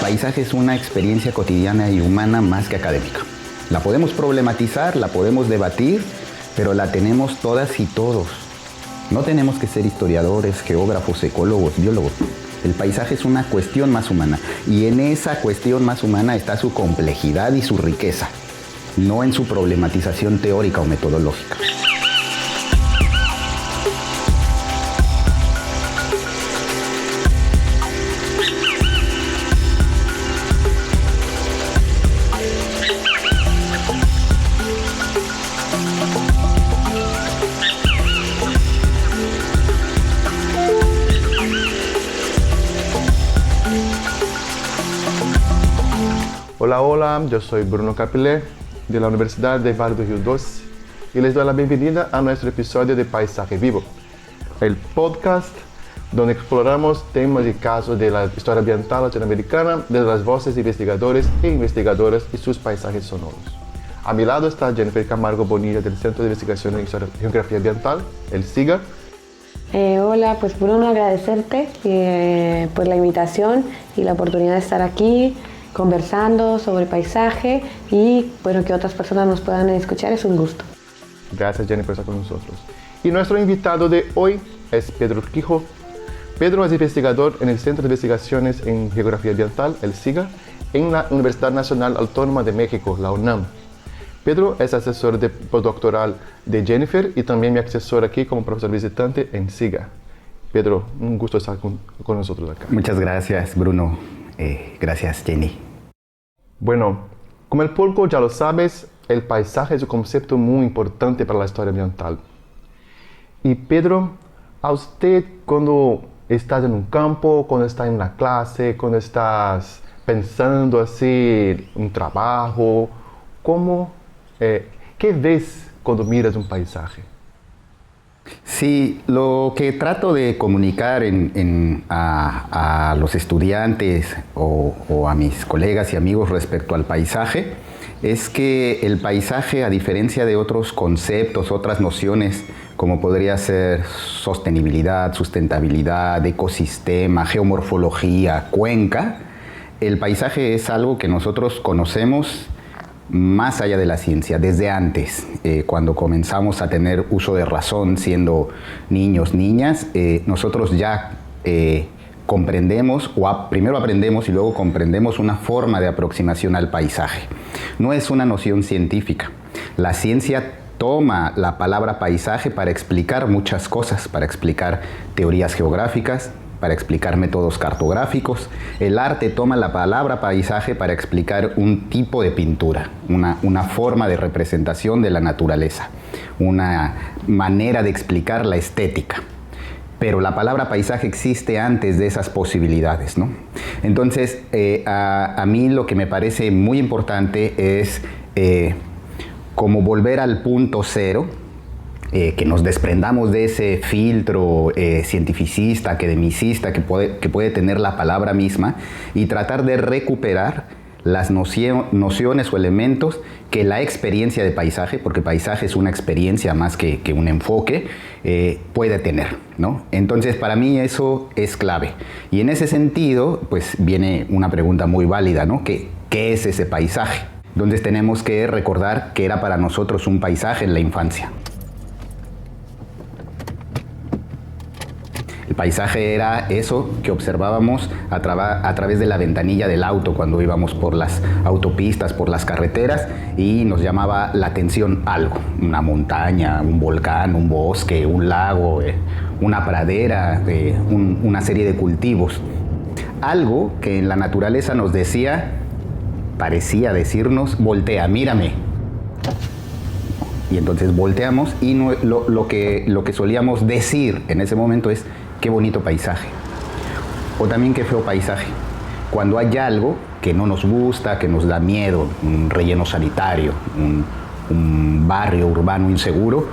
paisaje es una experiencia cotidiana y humana más que académica. La podemos problematizar, la podemos debatir, pero la tenemos todas y todos. No tenemos que ser historiadores, geógrafos, ecólogos, biólogos. El paisaje es una cuestión más humana, y en esa cuestión más humana está su complejidad y su riqueza, no en su problematización teórica o metodológica. Hola, hola, yo soy Bruno Capilé de la Universidad de Vale do Rio Doce y les doy la bienvenida a nuestro episodio de Paisaje Vivo, el podcast donde exploramos temas y casos de la historia ambiental latinoamericana desde las voces de investigadores e investigadoras y sus paisajes sonoros. A mi lado está Jennifer Camargo Bonilla del Centro de Investigación en Geografía Ambiental, el SIGA. Hola, pues Bruno, agradecerte por la invitación y la oportunidad de estar aquí conversando sobre paisaje y bueno, que otras personas nos puedan escuchar es un gusto. Gracias, Jenny, por estar con nosotros. Y nuestro invitado de hoy es Pedro Urquijo. Pedro es investigador en el Centro de Investigaciones en Geografía Ambiental, el SIGA, en la Universidad Nacional Autónoma de México, la UNAM. Pedro es asesor postdoctoral de Jennifer y también mi asesor aquí como profesor visitante en SIGA. Pedro, un gusto estar con nosotros acá. Muchas gracias, Bruno. Gracias, Jenny. Bueno, como el público ya lo sabes, el paisaje es un concepto muy importante para la historia ambiental. Y Pedro, a usted cuando estás en un campo, cuando estás en la clase, cuando estás pensando hacer un trabajo, ¿qué ves cuando miras un paisaje? Sí, lo que trato de comunicar a los estudiantes o a mis colegas y amigos respecto al paisaje es que el paisaje, a diferencia de otros conceptos, otras nociones, como podría ser sostenibilidad, sustentabilidad, ecosistema, geomorfología, cuenca, el paisaje es algo que nosotros conocemos más allá de la ciencia, desde antes, cuando comenzamos a tener uso de razón siendo niños, niñas, nosotros ya comprendemos, primero aprendemos y luego comprendemos una forma de aproximación al paisaje. No es una noción científica. La ciencia toma la palabra paisaje para explicar muchas cosas, para explicar teorías geográficas, para explicar métodos cartográficos. El arte toma la palabra paisaje para explicar un tipo de pintura, una forma de representación de la naturaleza, una manera de explicar la estética. Pero la palabra paisaje existe antes de esas posibilidades, ¿no? Entonces, a mí lo que me parece muy importante es como volver al punto cero, que nos desprendamos de ese filtro cientificista, academicista que puede tener la palabra misma y tratar de recuperar las nociones o elementos que la experiencia de paisaje, porque paisaje es una experiencia más que un enfoque, puede tener, ¿no? Entonces, para mí eso es clave. Y en ese sentido, pues viene una pregunta muy válida, ¿no? ¿Qué es ese paisaje? Entonces tenemos que recordar que era para nosotros un paisaje en la infancia. El paisaje era eso que observábamos a través de la ventanilla del auto cuando íbamos por las autopistas, por las carreteras, y nos llamaba la atención algo, una montaña, un volcán, un bosque, un lago, una pradera, una serie de cultivos. Algo que en la naturaleza nos parecía decirnos, voltea, mírame. Y entonces volteamos y lo que solíamos decir en ese momento es, qué bonito paisaje, o también qué feo paisaje. Cuando hay algo que no nos gusta, que nos da miedo, un relleno sanitario, un barrio urbano inseguro,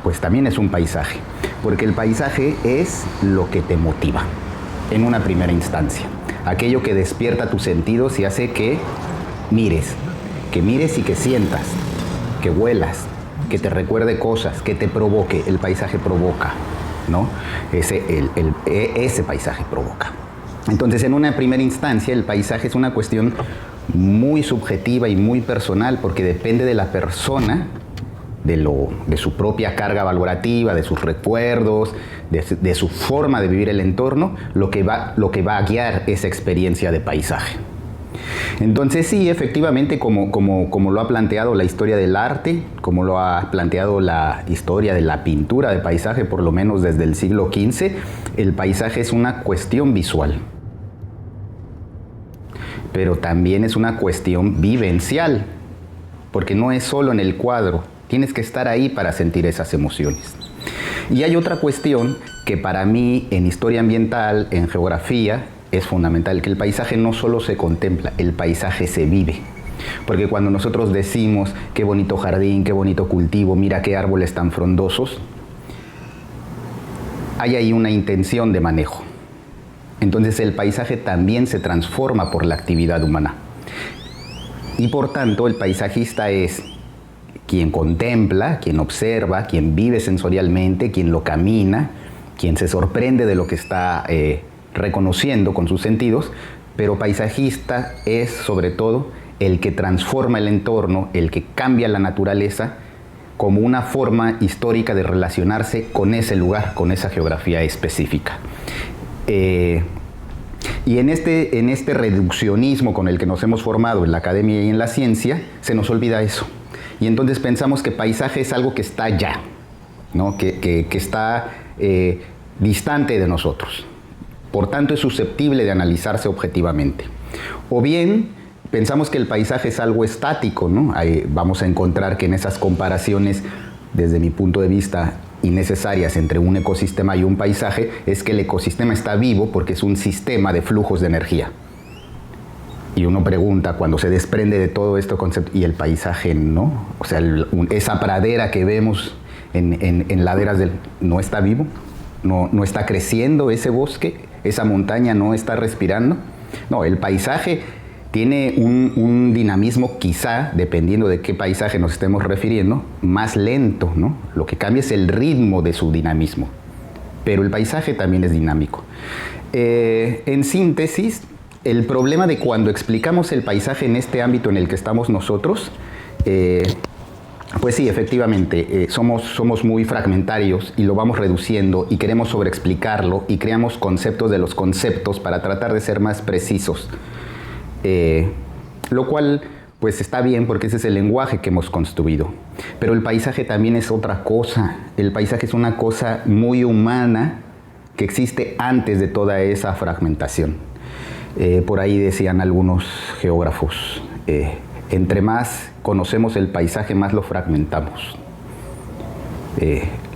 pues también es un paisaje, porque el paisaje es lo que te motiva en una primera instancia, aquello que despierta tus sentidos y hace que mires y que sientas, que huelas, que te recuerde cosas, que te provoque. El paisaje provoca, ¿no? Ese paisaje provoca. Entonces, en una primera instancia, el paisaje es una cuestión muy subjetiva y muy personal, porque depende de la persona, de su propia carga valorativa, de sus recuerdos, de su forma de vivir el entorno, lo que va a guiar esa experiencia de paisaje. Entonces sí, efectivamente, como lo ha planteado la historia del arte, como lo ha planteado la historia de la pintura de paisaje, por lo menos desde el siglo XV, el paisaje es una cuestión visual, pero también es una cuestión vivencial, porque no es solo en el cuadro, tienes que estar ahí para sentir esas emociones. Y hay otra cuestión que para mí en historia ambiental, en geografía, es fundamental, que el paisaje no solo se contempla, el paisaje se vive. Porque cuando nosotros decimos qué bonito jardín, qué bonito cultivo, mira qué árboles tan frondosos, hay ahí una intención de manejo. Entonces el paisaje también se transforma por la actividad humana. Y por tanto el paisajista es quien contempla, quien observa, quien vive sensorialmente, quien lo camina, quien se sorprende de lo que está reconociendo con sus sentidos, pero paisajista es sobre todo el que transforma el entorno, el que cambia la naturaleza como una forma histórica de relacionarse con ese lugar, con esa geografía específica. Y en este reduccionismo con el que nos hemos formado en la academia y en la ciencia, se nos olvida eso. Y entonces pensamos que paisaje es algo que está allá, ¿no? que está distante de nosotros. Por tanto, es susceptible de analizarse objetivamente. O bien, pensamos que el paisaje es algo estático, ¿no? Ahí vamos a encontrar que en esas comparaciones, desde mi punto de vista, innecesarias entre un ecosistema y un paisaje, es que el ecosistema está vivo porque es un sistema de flujos de energía. Y uno pregunta, cuando se desprende de todo este concepto, ¿y el paisaje no? O sea, esa pradera que vemos en laderas ¿no está vivo? ¿No está creciendo ese bosque? ¿Esa montaña no está respirando? No, el paisaje tiene un dinamismo, quizá, dependiendo de qué paisaje nos estemos refiriendo, más lento, ¿no? Lo que cambia es el ritmo de su dinamismo, pero el paisaje también es dinámico. En síntesis, el problema de cuando explicamos el paisaje en este ámbito en el que estamos nosotros, pues sí, efectivamente, somos muy fragmentarios y lo vamos reduciendo y queremos sobreexplicarlo y creamos conceptos de los conceptos para tratar de ser más precisos. Lo cual, pues está bien porque ese es el lenguaje que hemos construido. Pero el paisaje también es otra cosa. El paisaje es una cosa muy humana que existe antes de toda esa fragmentación. Por ahí decían algunos geógrafos, entre más conocemos el paisaje, más lo fragmentamos.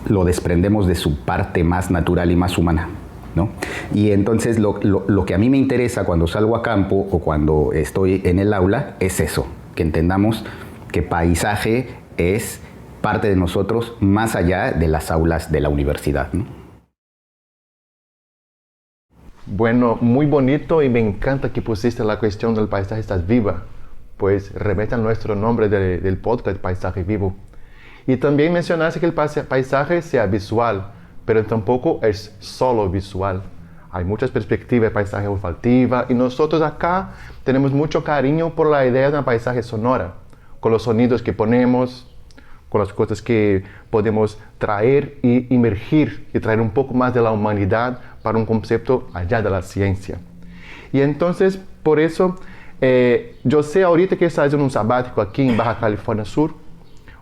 Lo desprendemos de su parte más natural y más humana, ¿no? Y entonces lo que a mí me interesa cuando salgo a campo o cuando estoy en el aula es eso, que entendamos que paisaje es parte de nosotros más allá de las aulas de la universidad, ¿no? Bueno, muy bonito y me encanta que pusiste la cuestión del paisaje está viva, pues remete a nuestro nombre del podcast, Paisaje Vivo. Y también mencionaste que el paisaje sea visual, pero tampoco es solo visual. Hay muchas perspectivas de paisaje olfativa y nosotros acá tenemos mucho cariño por la idea de un paisaje sonora, con los sonidos que ponemos, con las cosas que podemos traer y emergir y traer un poco más de la humanidad para un concepto allá de la ciencia. Y entonces, por eso, yo sé ahorita que estás haciendo un sabático aquí en Baja California Sur,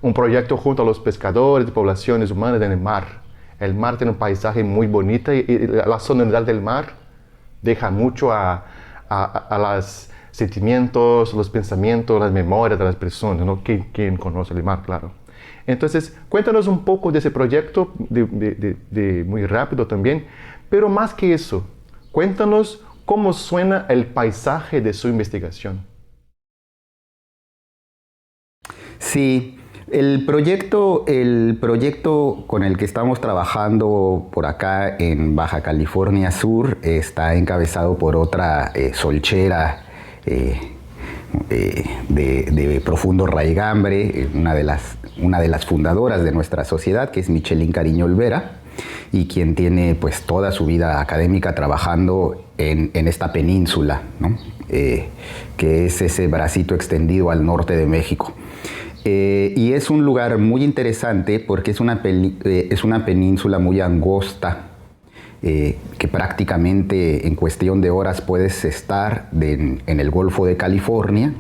un proyecto junto a los pescadores de poblaciones humanas en el mar. El mar tiene un paisaje muy bonito y la sonoridad del mar deja mucho a los sentimientos, los pensamientos, las memorias de las personas, ¿no? ¿Quién conoce el mar, claro? Entonces, cuéntanos un poco de ese proyecto, muy rápido también, pero más que eso, cuéntanos cómo suena el paisaje de su investigación. Sí, el proyecto con el que estamos trabajando por acá en Baja California Sur está encabezado por otra solchera de profundo raigambre, una de las fundadoras de nuestra sociedad, que es Michelín Cariño Olvera. y quien tiene pues toda su vida académica trabajando en esta península, ¿no? Que es ese bracito extendido al norte de México. Y es un lugar muy interesante porque es una península muy angosta, que prácticamente en cuestión de horas puedes estar en el Golfo de California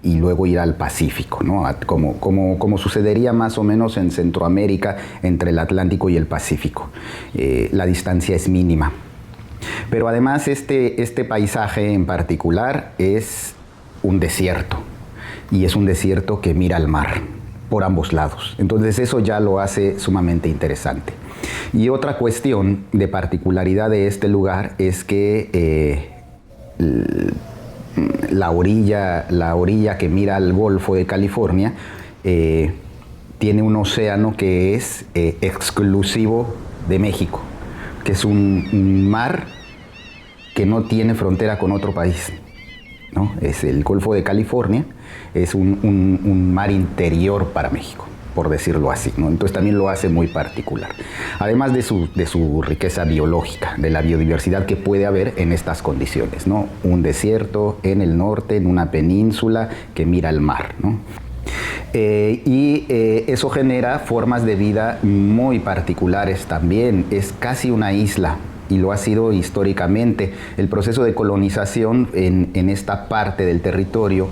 y luego ir al Pacífico, ¿no? Como sucedería más o menos en Centroamérica entre el Atlántico y el Pacífico. La distancia es mínima. Pero además este paisaje en particular es un desierto, y es un desierto que mira al mar por ambos lados. Entonces eso ya lo hace sumamente interesante. Y otra cuestión de particularidad de este lugar es que la orilla que mira al Golfo de California tiene un océano que es exclusivo de México, que es un mar que no tiene frontera con otro país, ¿no? Es el Golfo de California, es un mar interior para México, por decirlo así, ¿no? Entonces también lo hace muy particular. Además de su riqueza biológica, de la biodiversidad que puede haber en estas condiciones, ¿no? Un desierto en el norte, en una península que mira al mar, ¿no? Eso genera formas de vida muy particulares también. Es casi una isla, y lo ha sido históricamente. El proceso de colonización en esta parte del territorio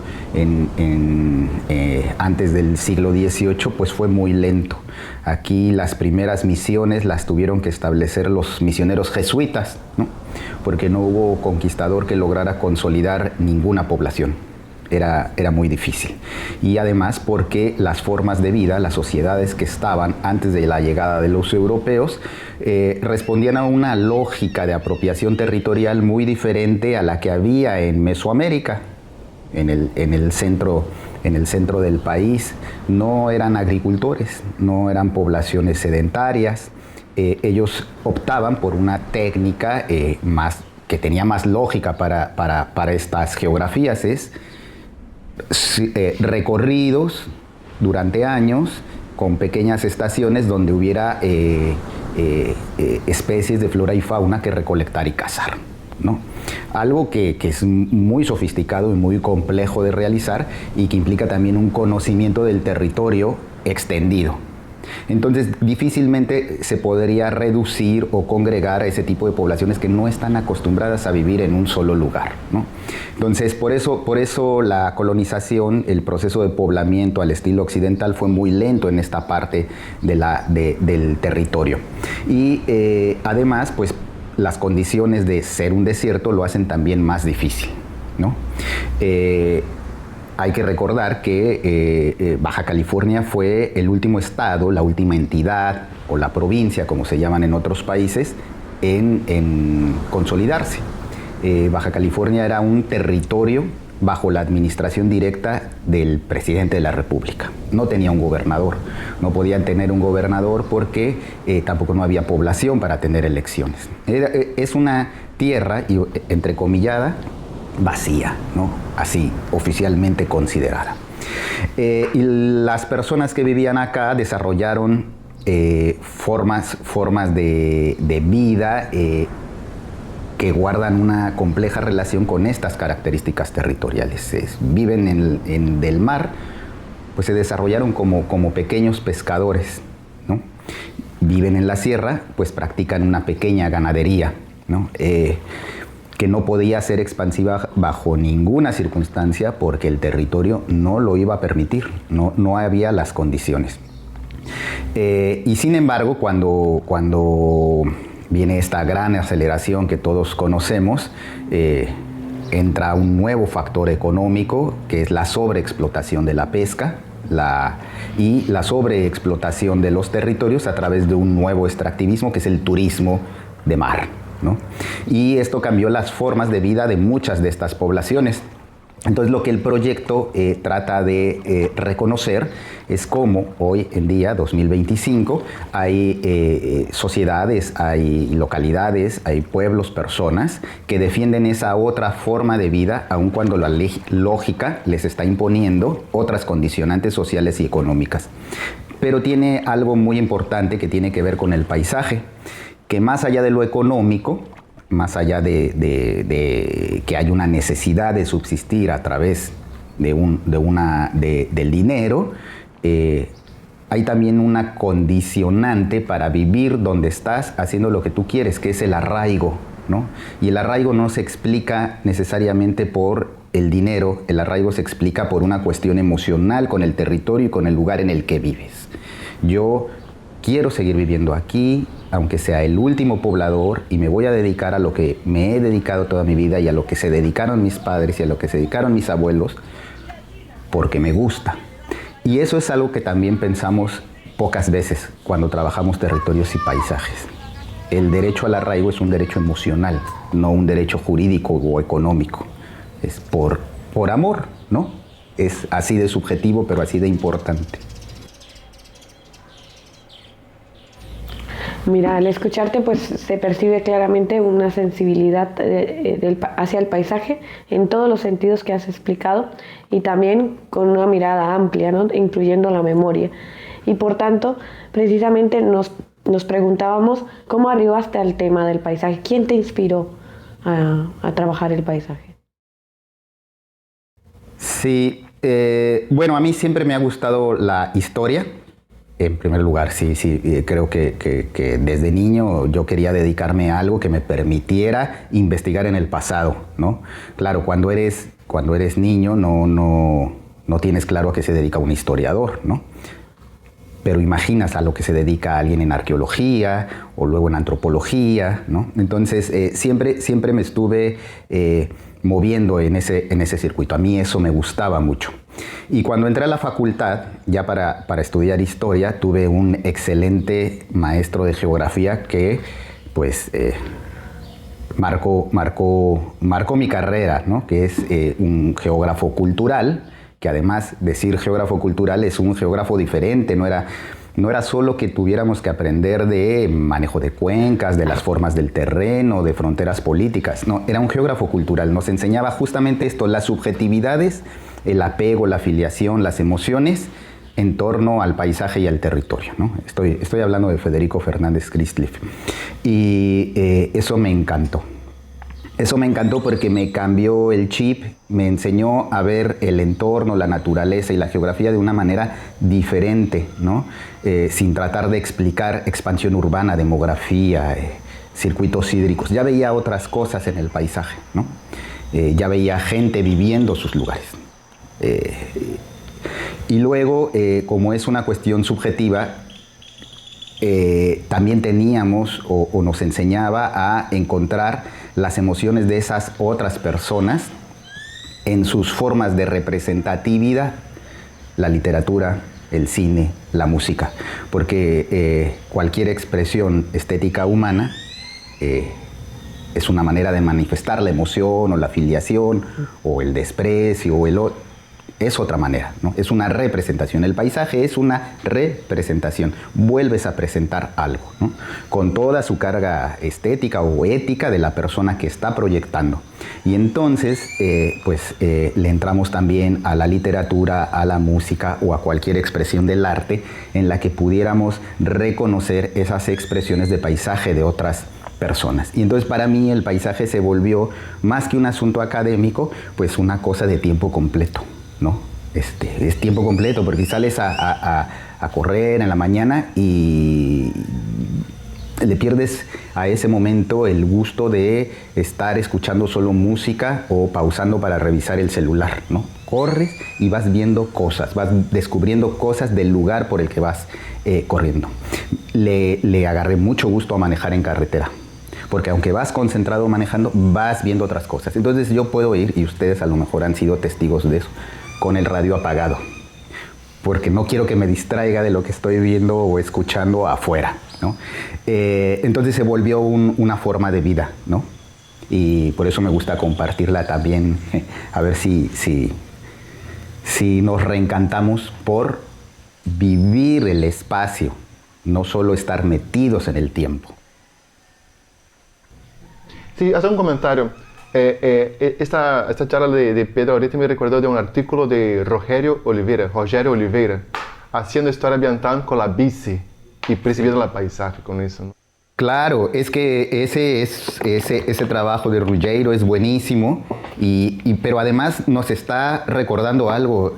antes del siglo XVIII pues fue muy lento. Aquí las primeras misiones las tuvieron que establecer los misioneros jesuitas, ¿no? Porque no hubo conquistador que lograra consolidar ninguna población. Era muy difícil. Y además porque las formas de vida, las sociedades que estaban antes de la llegada de los europeos, respondían a una lógica de apropiación territorial muy diferente a la que había en Mesoamérica, en el centro del país. No eran agricultores, no eran poblaciones sedentarias. Ellos optaban por una técnica que tenía más lógica para estas geografías, recorridos durante años con pequeñas estaciones donde hubiera especies de flora y fauna que recolectar y cazar, ¿no? Algo que es muy sofisticado y muy complejo de realizar y que implica también un conocimiento del territorio extendido. Entonces difícilmente se podría reducir o congregar a ese tipo de poblaciones que no están acostumbradas a vivir en un solo lugar, ¿no? Entonces por eso la colonización, el proceso de poblamiento al estilo occidental fue muy lento en esta parte del territorio. Y además pues las condiciones de ser un desierto lo hacen también más difícil, ¿no? Hay que recordar que Baja California fue el último estado, la última entidad o la provincia, como se llaman en otros países, en consolidarse. Baja California era un territorio bajo la administración directa del presidente de la República. No tenía un gobernador, no podían tener un gobernador porque tampoco no había población para tener elecciones. Es una tierra, entrecomillada, vacía, ¿no? Así oficialmente considerada. Y las personas que vivían acá desarrollaron formas de vida que guardan una compleja relación con estas características territoriales. Viven del mar, pues se desarrollaron como pequeños pescadores, ¿no? Viven en la sierra, pues practican una pequeña ganadería, ¿no? Que no podía ser expansiva bajo ninguna circunstancia porque el territorio no lo iba a permitir, no había las condiciones. Y sin embargo, cuando viene esta gran aceleración que todos conocemos, entra un nuevo factor económico que es la sobreexplotación de la pesca y la sobreexplotación de los territorios a través de un nuevo extractivismo que es el turismo de mar, ¿no? Y esto cambió las formas de vida de muchas de estas poblaciones. Entonces lo que el proyecto trata de reconocer es cómo hoy en día, 2025, hay sociedades, hay localidades, hay pueblos, personas que defienden esa otra forma de vida, aun cuando la lógica les está imponiendo otras condicionantes sociales y económicas. pero tiene algo muy importante que tiene que ver con el paisaje, que más allá de lo económico, más allá de que hay una necesidad de subsistir a través del dinero, hay también una condicionante para vivir donde estás haciendo lo que tú quieres, que es el arraigo, ¿no? Y el arraigo no se explica necesariamente por el dinero, el arraigo se explica por una cuestión emocional con el territorio y con el lugar en el que vives. Yo quiero seguir viviendo aquí, aunque sea el último poblador, y me voy a dedicar a lo que me he dedicado toda mi vida y a lo que se dedicaron mis padres y a lo que se dedicaron mis abuelos, porque me gusta. Y eso es algo que también pensamos pocas veces cuando trabajamos territorios y paisajes. El derecho al arraigo es un derecho emocional, no un derecho jurídico o económico. Es por amor, ¿no? Es así de subjetivo, pero así de importante. Mira, al escucharte pues se percibe claramente una sensibilidad hacia el paisaje en todos los sentidos que has explicado y también con una mirada amplia, ¿no? Incluyendo la memoria. Y por tanto, precisamente nos preguntábamos cómo arribaste al tema del paisaje. ¿Quién te inspiró a trabajar el paisaje? Sí, bueno, a mí siempre me ha gustado la historia. En primer lugar, sí, creo que desde niño yo quería dedicarme a algo que me permitiera investigar en el pasado, ¿no? Claro, cuando eres niño no tienes claro a qué se dedica un historiador, ¿no? Pero imaginas a lo que se dedica alguien en arqueología o luego en antropología, ¿no? Entonces, siempre me estuve moviendo en ese circuito. A mí eso me gustaba mucho. Y cuando entré a la facultad, ya para estudiar historia, tuve un excelente maestro de geografía que, pues, marcó mi carrera, ¿no? Que es un geógrafo cultural, que además decir geógrafo cultural es un geógrafo diferente, no era solo que tuviéramos que aprender de manejo de cuencas, de las formas del terreno, de fronteras políticas, no, era un geógrafo cultural, nos enseñaba justamente esto, las subjetividades, el apego, la afiliación, las emociones en torno al paisaje y al territorio, ¿no? Estoy hablando de Federico Fernández Christlieb y eso me encantó. Eso me encantó porque me cambió el chip, me enseñó a ver el entorno, la naturaleza y la geografía de una manera diferente, ¿no? Sin tratar de explicar expansión urbana, demografía, circuitos hídricos. Ya veía otras cosas en el paisaje, ¿no? Ya veía gente viviendo sus lugares. Y luego, como es una cuestión subjetiva, también teníamos o nos enseñaba a encontrar las emociones de esas otras personas en sus formas de representatividad, la literatura, el cine, la música, porque cualquier expresión estética humana es una manera de manifestar la emoción o la afiliación o el desprecio o es otra manera, ¿no? Es una representación. El paisaje es una representación. Vuelves a presentar algo, ¿no? Con toda su carga estética o ética de la persona que está proyectando. Y entonces, le entramos también a la literatura, a la música o a cualquier expresión del arte en la que pudiéramos reconocer esas expresiones de paisaje de otras personas. Y entonces para mí el paisaje se volvió más que un asunto académico, pues una cosa de tiempo completo, ¿no? Es tiempo completo porque sales a correr en la mañana y le pierdes a ese momento el gusto de estar escuchando solo música o pausando para revisar el celular, ¿no? Corres y vas viendo cosas, vas descubriendo cosas del lugar por el que vas corriendo. Le agarré mucho gusto a manejar en carretera, porque aunque vas concentrado manejando, vas viendo otras cosas. Entonces yo puedo ir, y ustedes a lo mejor han sido testigos de eso, con el radio apagado, porque no quiero que me distraiga de lo que estoy viendo o escuchando afuera, ¿no? Entonces se volvió una forma de vida, ¿no? Y por eso me gusta compartirla también, a ver si nos reencantamos por vivir el espacio, no solo estar metidos en el tiempo. Sí, hace un comentario. Esta charla de Pedro ahorita me recordó de un artículo de Rogério Oliveira, haciendo historia ambiental con la bici y percibiendo el paisaje con eso, ¿no? Claro, es que ese trabajo de Ruggiero es buenísimo, pero además nos está recordando algo,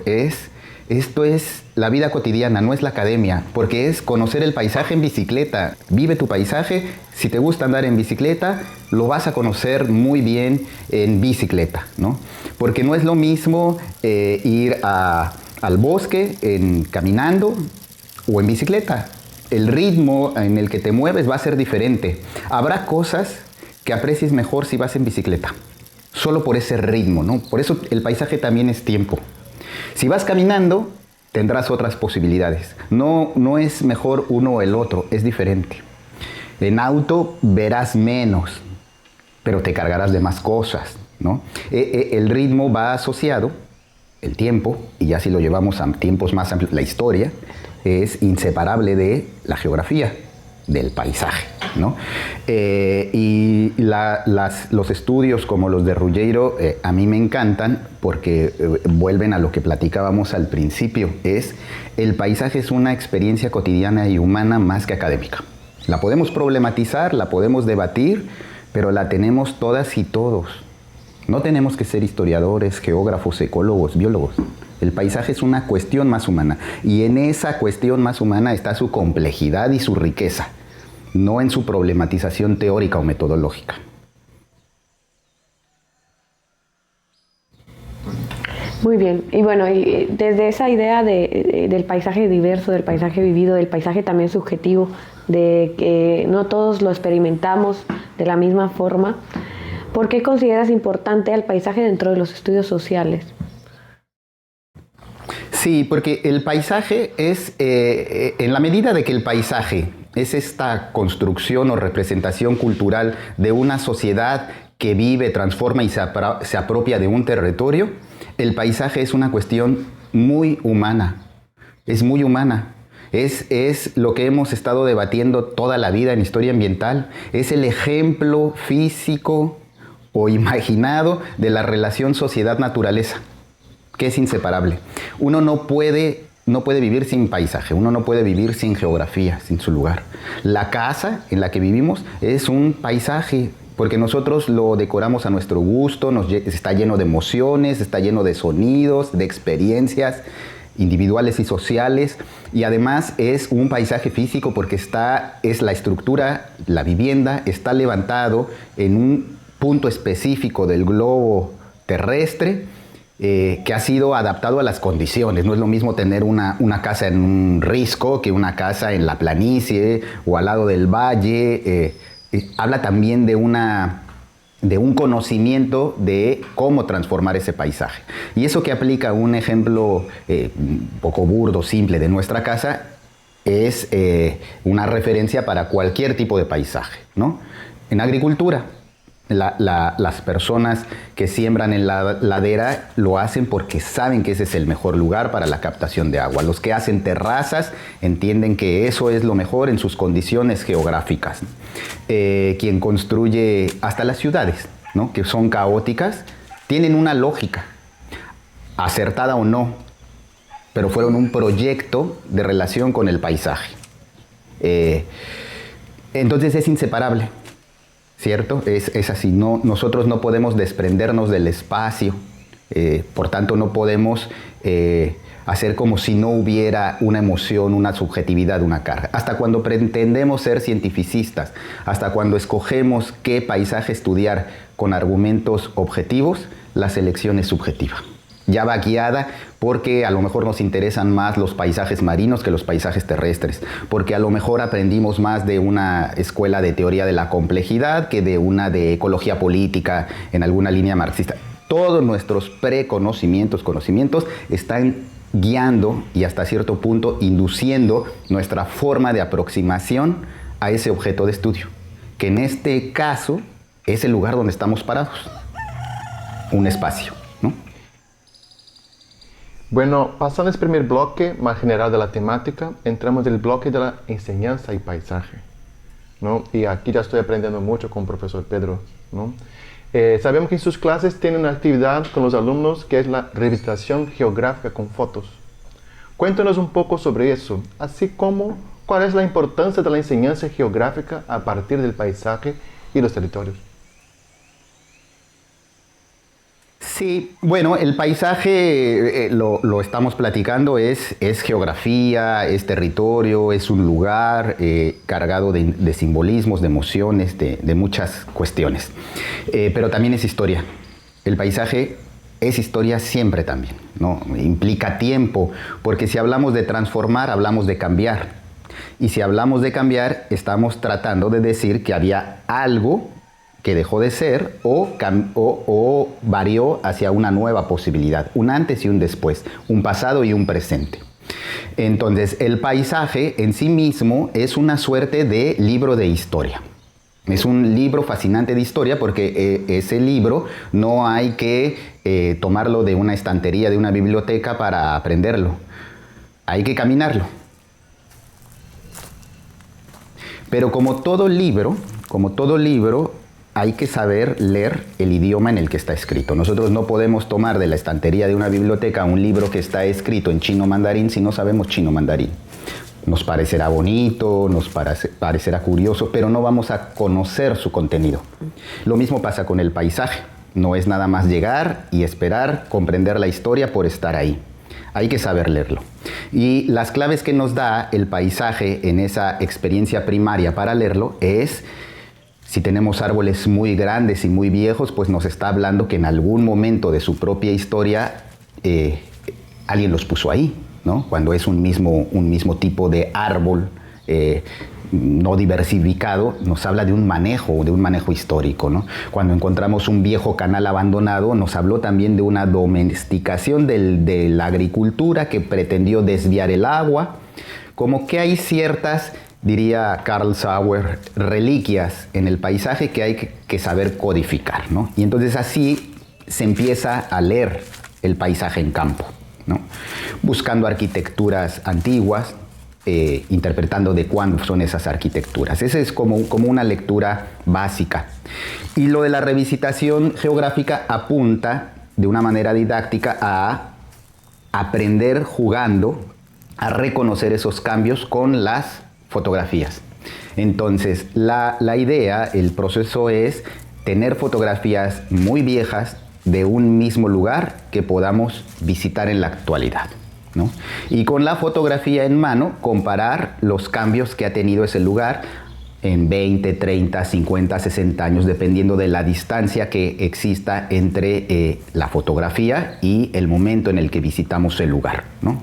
esto es la vida cotidiana, no es la academia, porque es conocer el paisaje en bicicleta. Vive tu paisaje, si te gusta andar en bicicleta, lo vas a conocer muy bien en bicicleta, ¿no? Porque no es lo mismo ir al bosque caminando o en bicicleta. El ritmo en el que te mueves va a ser diferente. Habrá cosas que aprecies mejor si vas en bicicleta, solo por ese ritmo, ¿no? Por eso el paisaje también es tiempo. Si vas caminando, tendrás otras posibilidades. No es mejor uno o el otro, es diferente. En auto verás menos, pero te cargarás de más cosas, ¿no? El ritmo va asociado, el tiempo, y ya si lo llevamos a tiempos más amplios, la historia, es inseparable de la geografía, del paisaje, ¿no? Los estudios como los de Ruggiero a mí me encantan porque vuelven a lo que platicábamos al principio, el paisaje es una experiencia cotidiana y humana más que académica. La podemos problematizar, la podemos debatir, pero la tenemos todas y todos. No tenemos que ser historiadores, geógrafos, ecólogos, biólogos. El paisaje es una cuestión más humana y en esa cuestión más humana está su complejidad y su riqueza, no en su problematización teórica o metodológica. Muy bien, y bueno, y desde esa idea del paisaje diverso, del paisaje vivido, del paisaje también subjetivo, de que no todos lo experimentamos de la misma forma, ¿por qué consideras importante al paisaje dentro de los estudios sociales? Sí, porque el paisaje es, en la medida de que el paisaje es esta construcción o representación cultural de una sociedad que vive, transforma y se apropia de un territorio, el paisaje es una cuestión muy humana, es muy humana. Es lo que hemos estado debatiendo toda la vida en historia ambiental, es el ejemplo físico o imaginado de la relación sociedad-naturaleza, que es inseparable. Uno no puede vivir sin paisaje, uno no puede vivir sin geografía, sin su lugar. La casa en la que vivimos es un paisaje, porque nosotros lo decoramos a nuestro gusto, está lleno de emociones, está lleno de sonidos, de experiencias individuales y sociales, y además es un paisaje físico porque es la estructura, la vivienda, está levantado en un punto específico del globo terrestre, que ha sido adaptado a las condiciones. No es lo mismo tener una casa en un risco que una casa en la planicie o al lado del valle. Habla también de un conocimiento de cómo transformar ese paisaje. Y eso que aplica un ejemplo un poco burdo, simple de nuestra casa, es una referencia para cualquier tipo de paisaje, ¿no? En agricultura, las personas que siembran en la ladera lo hacen porque saben que ese es el mejor lugar para la captación de agua. Los que hacen terrazas entienden que eso es lo mejor en sus condiciones geográficas. Quien construye hasta las ciudades, ¿no?, que son caóticas, tienen una lógica, acertada o no, pero fueron un proyecto de relación con el paisaje. Entonces es inseparable. ¿Cierto? Es así. Nosotros no podemos desprendernos del espacio, por tanto no podemos hacer como si no hubiera una emoción, una subjetividad, una carga. Hasta cuando pretendemos ser cientificistas, hasta cuando escogemos qué paisaje estudiar con argumentos objetivos, la selección es subjetiva. Ya va guiada porque a lo mejor nos interesan más los paisajes marinos que los paisajes terrestres, porque a lo mejor aprendimos más de una escuela de teoría de la complejidad que de una de ecología política en alguna línea marxista. Todos nuestros conocimientos están guiando y hasta cierto punto induciendo nuestra forma de aproximación a ese objeto de estudio, que en este caso es el lugar donde estamos parados, un espacio, ¿no? Bueno, pasando ese primer bloque más general de la temática, entramos en el bloque de la enseñanza y paisaje, ¿no? Y aquí ya estoy aprendiendo mucho con el profesor Pedro, ¿no? Sabemos que en sus clases tienen una actividad con los alumnos que es la revisitación geográfica con fotos. Cuéntanos un poco sobre eso, así como cuál es la importancia de la enseñanza geográfica a partir del paisaje y los territorios. Sí, bueno, el paisaje, lo estamos platicando, es geografía, es territorio, es un lugar cargado de simbolismos, de emociones, de muchas cuestiones. Pero también es historia. El paisaje es historia siempre también, ¿no? Implica tiempo, porque si hablamos de transformar, hablamos de cambiar. Y si hablamos de cambiar, estamos tratando de decir que había algo que dejó de ser o varió hacia una nueva posibilidad, un antes y un después, un pasado y un presente. Entonces, el paisaje en sí mismo es una suerte de libro de historia. Es un libro fascinante de historia porque ese libro no hay que tomarlo de una estantería, de una biblioteca para aprenderlo. Hay que caminarlo. Pero como todo libro, hay que saber leer el idioma en el que está escrito. Nosotros no podemos tomar de la estantería de una biblioteca un libro que está escrito en chino mandarín si no sabemos chino mandarín. Nos parecerá bonito, nos parecerá curioso, pero no vamos a conocer su contenido. Lo mismo pasa con el paisaje. No es nada más llegar y esperar comprender la historia por estar ahí. Hay que saber leerlo. Y las claves que nos da el paisaje en esa experiencia primaria para leerlo es: si tenemos árboles muy grandes y muy viejos, pues nos está hablando que en algún momento de su propia historia alguien los puso ahí, ¿no? Cuando es un mismo tipo de árbol no diversificado, nos habla de un manejo histórico, ¿no? Cuando encontramos un viejo canal abandonado, nos habló también de una domesticación de la agricultura que pretendió desviar el agua, como que hay ciertas, diría Carl Sauer, reliquias en el paisaje que hay que saber codificar, ¿no? Y entonces así se empieza a leer el paisaje en campo, ¿no? Buscando arquitecturas antiguas, interpretando de cuándo son esas arquitecturas. Esa es como una lectura básica. Y lo de la revisitación geográfica apunta de una manera didáctica a aprender jugando, a reconocer esos cambios con las fotografías. Entonces, la idea, el proceso es tener fotografías muy viejas de un mismo lugar que podamos visitar en la actualidad, ¿no? Y con la fotografía en mano, comparar los cambios que ha tenido ese lugar en 20, 30, 50, 60 años, dependiendo de la distancia que exista entre la fotografía y el momento en el que visitamos el lugar, ¿no?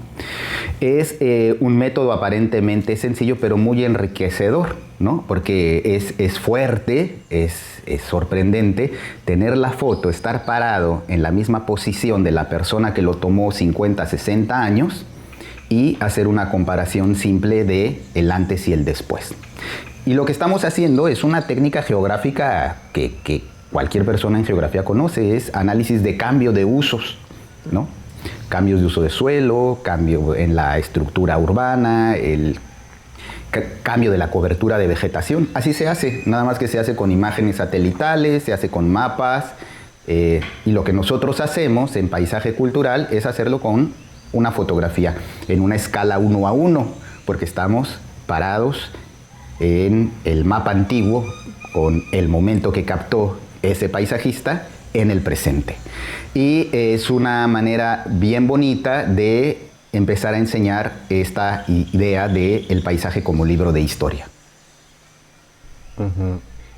Es un método aparentemente sencillo, pero muy enriquecedor, ¿no? Porque es fuerte, es sorprendente tener la foto, estar parado en la misma posición de la persona que lo tomó 50, 60 años y hacer una comparación simple de el antes y el después. Y lo que estamos haciendo es una técnica geográfica que cualquier persona en geografía conoce, es análisis de cambio de usos, ¿no? Cambios de uso de suelo, cambio en la estructura urbana, el cambio de la cobertura de vegetación. Así se hace, nada más que se hace con imágenes satelitales, se hace con mapas, y lo que nosotros hacemos en paisaje cultural es hacerlo con una fotografía en una escala 1:1, porque estamos parados en el mapa antiguo con el momento que captó ese paisajista en el presente. Y es una manera bien bonita de empezar a enseñar esta idea del paisaje como libro de historia.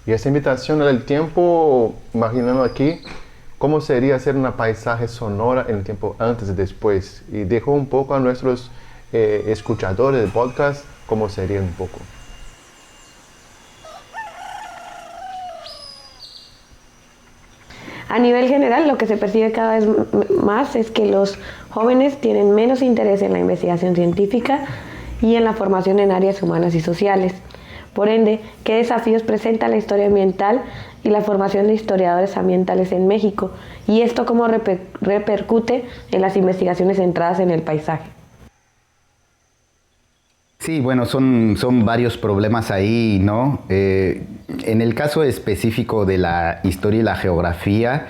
Y esa invitación al tiempo, imaginando aquí, ¿cómo sería hacer una paisaje sonora en el tiempo antes y después? Y dejo un poco a nuestros escuchadores del podcast cómo sería un poco. A nivel general, lo que se percibe cada vez más es que los jóvenes tienen menos interés en la investigación científica y en la formación en áreas humanas y sociales. Por ende, ¿qué desafíos presenta la historia ambiental y la formación de historiadores ambientales en México? ¿Y esto cómo repercute en las investigaciones centradas en el paisaje? Sí, bueno, son varios problemas ahí, ¿no? En el caso específico de la historia y la geografía,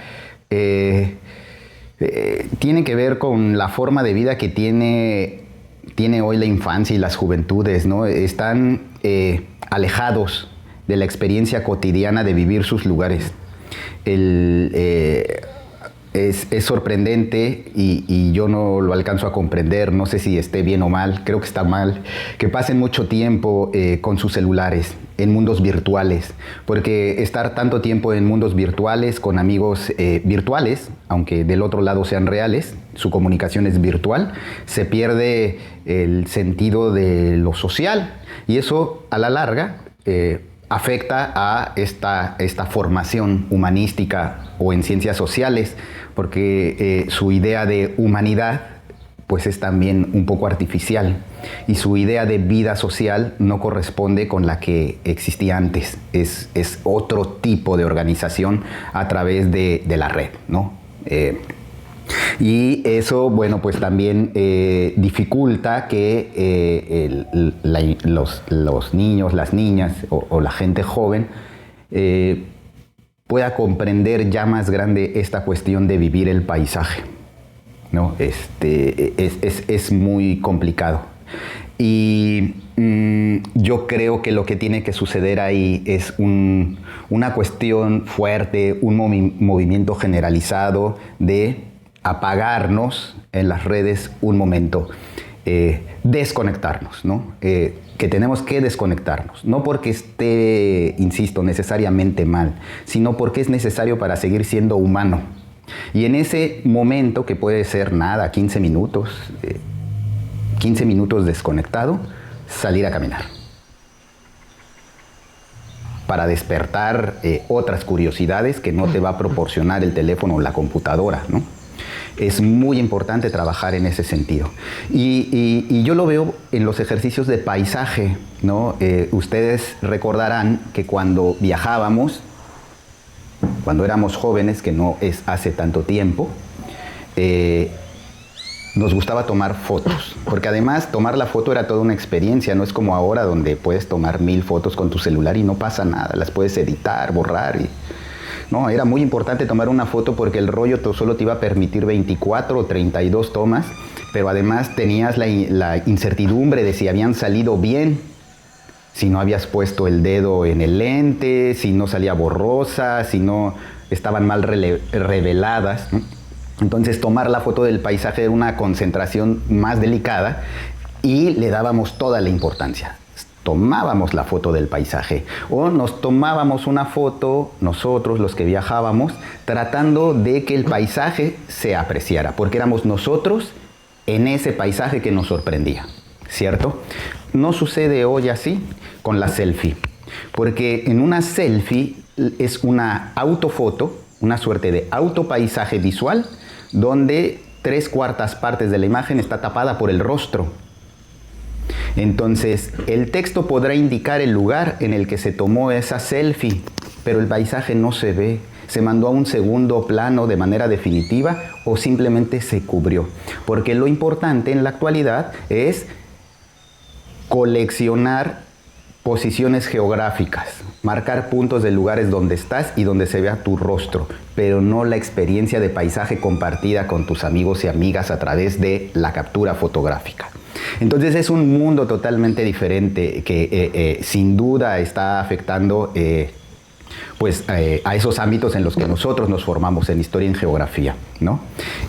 tiene que ver con la forma de vida que tiene tiene hoy la infancia y las juventudes, ¿no? Están alejados de la experiencia cotidiana de vivir sus lugares. Es sorprendente y yo no lo alcanzo a comprender, no sé si esté bien o mal, creo que está mal, que pasen mucho tiempo con sus celulares, en mundos virtuales, porque estar tanto tiempo en mundos virtuales, con amigos virtuales, aunque del otro lado sean reales, su comunicación es virtual, se pierde el sentido de lo social y eso a la larga afecta a esta formación humanística o en ciencias sociales, porque su idea de humanidad pues es también un poco artificial y su idea de vida social no corresponde con la que existía antes. Es otro tipo de organización a través de la red, ¿no? Y eso, bueno, pues también dificulta que los niños, las niñas o la gente joven pueda comprender ya más grande esta cuestión de vivir el paisaje, ¿no? Es muy complicado. Y yo creo que lo que tiene que suceder ahí es una cuestión fuerte, un movimiento generalizado de apagarnos en las redes un momento, desconectarnos, ¿no? Que tenemos que desconectarnos, no porque esté, insisto, necesariamente mal, sino porque es necesario para seguir siendo humano. Y en ese momento, que puede ser nada, 15 minutos desconectado, salir a caminar. Para despertar otras curiosidades que no te va a proporcionar el teléfono o la computadora, ¿no? Es muy importante trabajar en ese sentido. Y yo lo veo en los ejercicios de paisaje, ¿no? Ustedes recordarán que cuando viajábamos, cuando éramos jóvenes, que no es hace tanto tiempo, nos gustaba tomar fotos, porque además tomar la foto era toda una experiencia, no es como ahora donde puedes tomar 1000 fotos con tu celular y no pasa nada, las puedes editar, borrar. No, era muy importante tomar una foto porque el rollo solo te iba a permitir 24 o 32 tomas, pero además tenías la incertidumbre de si habían salido bien, si no habías puesto el dedo en el lente, si no salía borrosa, si no estaban mal reveladas, ¿no? Entonces tomar la foto del paisaje era una concentración más delicada y le dábamos toda la importancia. Tomábamos la foto del paisaje o nos tomábamos una foto nosotros, los que viajábamos, tratando de que el paisaje se apreciara, porque éramos nosotros en ese paisaje que nos sorprendía, ¿cierto? No sucede hoy así con la selfie, porque en una selfie es una autofoto, una suerte de autopaisaje visual, donde 3/4 partes de la imagen está tapada por el rostro. Entonces, el texto podrá indicar el lugar en el que se tomó esa selfie, pero el paisaje no se ve, se mandó a un segundo plano de manera definitiva o simplemente se cubrió. Porque lo importante en la actualidad es coleccionar posiciones geográficas, marcar puntos de lugares donde estás y donde se vea tu rostro, pero no la experiencia de paisaje compartida con tus amigos y amigas a través de la captura fotográfica. Entonces es un mundo totalmente diferente que sin duda está afectando a esos ámbitos en los que nosotros nos formamos en historia y en geografía, ¿no?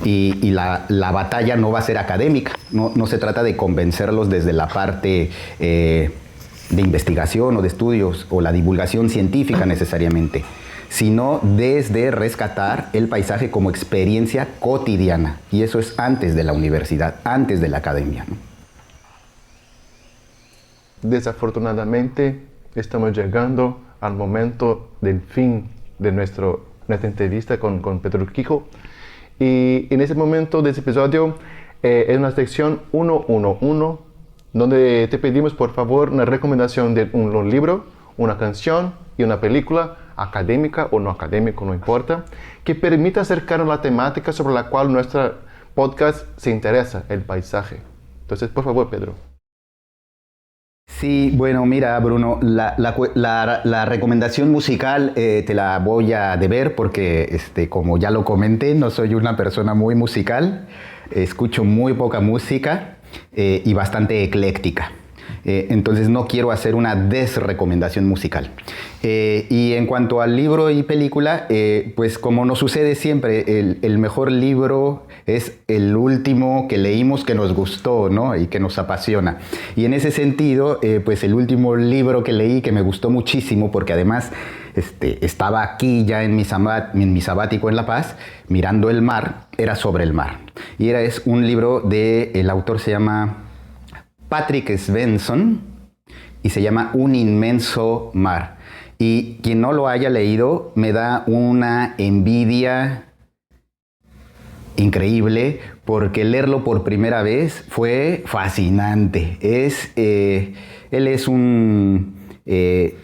Y la batalla no va a ser académica, no se trata de convencerlos desde la parte de investigación o de estudios o la divulgación científica necesariamente, sino desde rescatar el paisaje como experiencia cotidiana. Y eso es antes de la universidad, antes de la academia, ¿no? Desafortunadamente, estamos llegando al momento del fin de nuestra entrevista con Pedro Urquijo. Y en ese momento de ese episodio, es una sección 111, donde te pedimos por favor una recomendación de un libro, una canción y una película, académica o no académica, no importa, que permita acercarnos a la temática sobre la cual nuestro podcast se interesa, el paisaje. Entonces, por favor, Pedro. Sí, bueno, mira, Bruno, la recomendación musical te la voy a deber porque, como ya lo comenté, no soy una persona muy musical, escucho muy poca música, y bastante ecléctica. Entonces no quiero hacer una desrecomendación musical. Y en cuanto al libro y película, pues como nos sucede siempre, el mejor libro es el último que leímos que nos gustó, ¿no? Y que nos apasiona. Y en ese sentido, pues el último libro que leí que me gustó muchísimo, porque además estaba aquí ya en mi sabático en La Paz, mirando el mar, era sobre el mar. Y es un libro el autor se llama Patrick Svensson y se llama Un inmenso mar. Y quien no lo haya leído me da una envidia increíble porque leerlo por primera vez fue fascinante. Él es un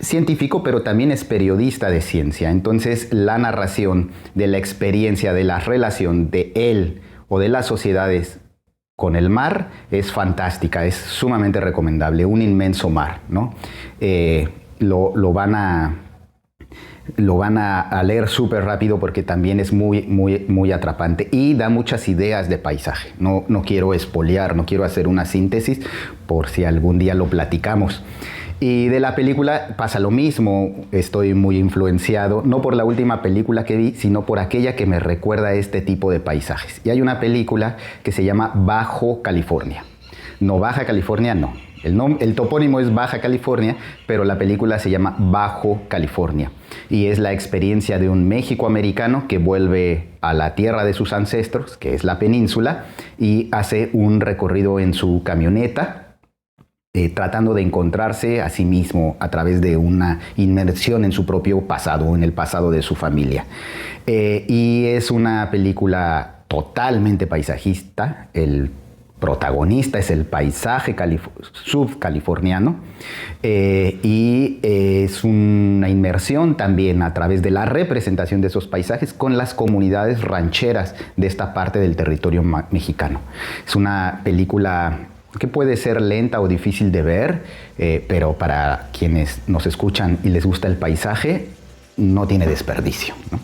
científico, pero también es periodista de ciencia. Entonces la narración de la experiencia, de la relación de él o de las sociedades con el mar es fantástica, es sumamente recomendable. Un inmenso mar, ¿no? Lo van a leer súper rápido porque también es muy atrapante y da muchas ideas de paisaje. No quiero espolear, no quiero hacer una síntesis por si algún día lo platicamos. Y de la película pasa lo mismo, estoy muy influenciado, no por la última película que vi, sino por aquella que me recuerda a este tipo de paisajes. Y hay una película que se llama Bajo California. No, Baja California no. El topónimo es Baja California, pero la película se llama Bajo California. Y es la experiencia de un méxico-americano que vuelve a la tierra de sus ancestros, que es la península, y hace un recorrido en su camioneta, tratando de encontrarse a sí mismo a través de una inmersión en su propio pasado, en el pasado de su familia. Y es una película totalmente paisajista. El protagonista es el paisaje subcaliforniano y es una inmersión también a través de la representación de esos paisajes con las comunidades rancheras de esta parte del territorio mexicano. Es una película que puede ser lenta o difícil de ver, pero para quienes nos escuchan y les gusta el paisaje, no tiene desperdicio, ¿no?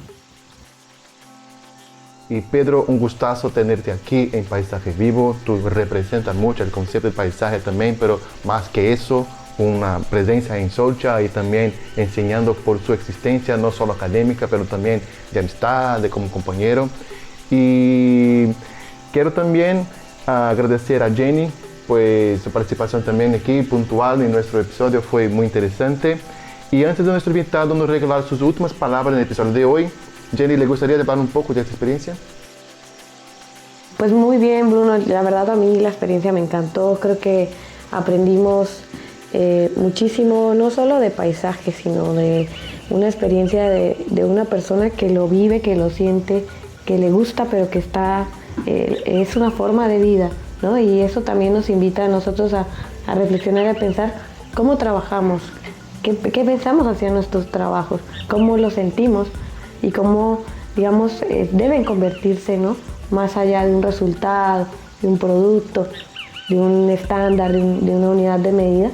Y Pedro, un gustazo tenerte aquí en Paisaje Vivo. Tú representas mucho el concepto de paisaje también, pero más que eso, una presencia en Socha y también enseñando por su existencia, no solo académica, pero también de amistad, de como compañero. Y quiero también agradecer a Jenny, pues su participación también aquí, puntual en nuestro episodio, fue muy interesante. Y antes de nuestro invitado nos regalar sus últimas palabras en el episodio de hoy, Jenny, ¿le gustaría hablar un poco de esta experiencia? Pues muy bien, Bruno. La verdad a mí la experiencia me encantó. Creo que aprendimos muchísimo, no solo de paisaje, sino de una experiencia de una persona que lo vive, que lo siente, que le gusta, pero que es una forma de vida, ¿no? Y eso también nos invita a nosotros a reflexionar y a pensar cómo trabajamos, qué pensamos hacia nuestros trabajos, cómo lo sentimos y cómo, digamos, deben convertirse, ¿no? Más allá de un resultado, de un producto, de un estándar, de una unidad de medida,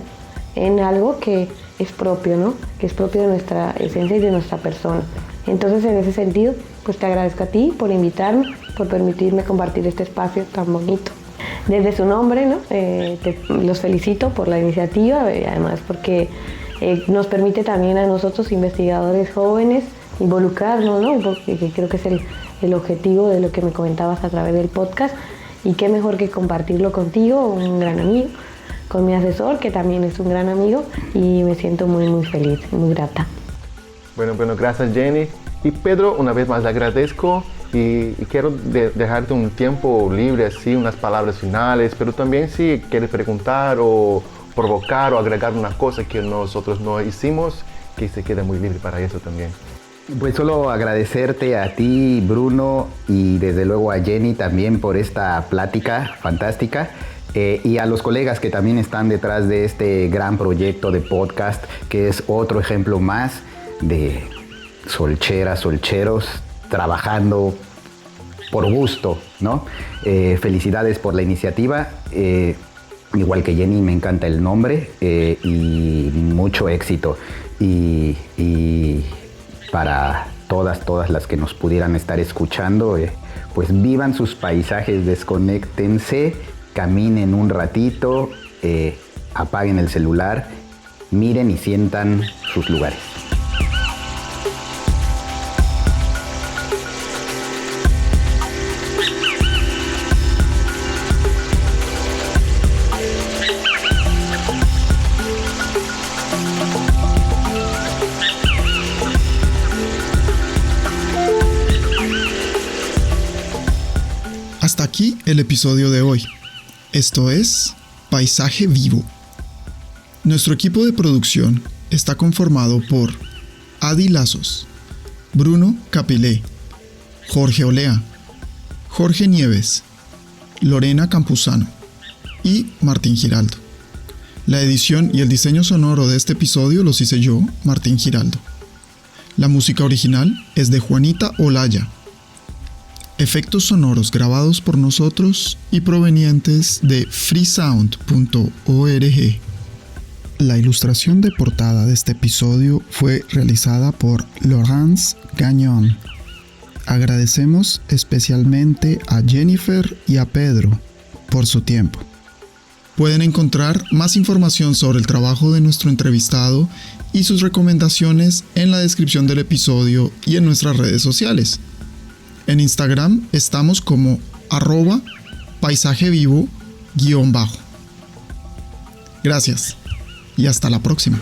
en algo que es propio, ¿no? Que es propio de nuestra esencia y de nuestra persona. Entonces, en ese sentido, pues te agradezco a ti por invitarme, por permitirme compartir este espacio tan bonito. Desde su nombre, ¿no? Los felicito por la iniciativa, además porque nos permite también a nosotros, investigadores jóvenes, involucrarnos, ¿no? Porque creo que es el objetivo de lo que me comentabas a través del podcast. Y qué mejor que compartirlo contigo, un gran amigo, con mi asesor, que también es un gran amigo, y me siento muy, muy feliz, muy grata. Bueno, gracias Jenny. Y Pedro, una vez más le agradezco y quiero dejarte un tiempo libre, así, unas palabras finales, pero también si quieres preguntar o provocar o agregar una cosa que nosotros no hicimos, que se quede muy libre para eso también. Pues solo agradecerte a ti, Bruno, y desde luego a Jenny también por esta plática fantástica. Y a los colegas que también están detrás de este gran proyecto de podcast, que es otro ejemplo más de solcheras, solcheros, trabajando por gusto, ¿no? Felicidades por la iniciativa. Igual que Jenny, me encanta el nombre y mucho éxito. Y para todas las que nos pudieran estar escuchando, pues vivan sus paisajes, desconéctense caminen un ratito, apaguen el celular, miren y sientan sus lugares. Hasta aquí el episodio de hoy. Esto es Paisaje Vivo. Nuestro equipo de producción está conformado por Adi Lazos, Bruno Capilé, Jorge Olea, Jorge Nieves, Lorena Campuzano y Martín Giraldo. La edición y el diseño sonoro de este episodio los hice yo, Martín Giraldo. La música original es de Juanita Olaya. Efectos sonoros grabados por nosotros y provenientes de freesound.org. La ilustración de portada de este episodio fue realizada por Laurence Gagnon. Agradecemos especialmente a Jennifer y a Pedro por su tiempo. Pueden encontrar más información sobre el trabajo de nuestro entrevistado y sus recomendaciones en la descripción del episodio y en nuestras redes sociales. En Instagram estamos como @paisajevivo_. Gracias y hasta la próxima.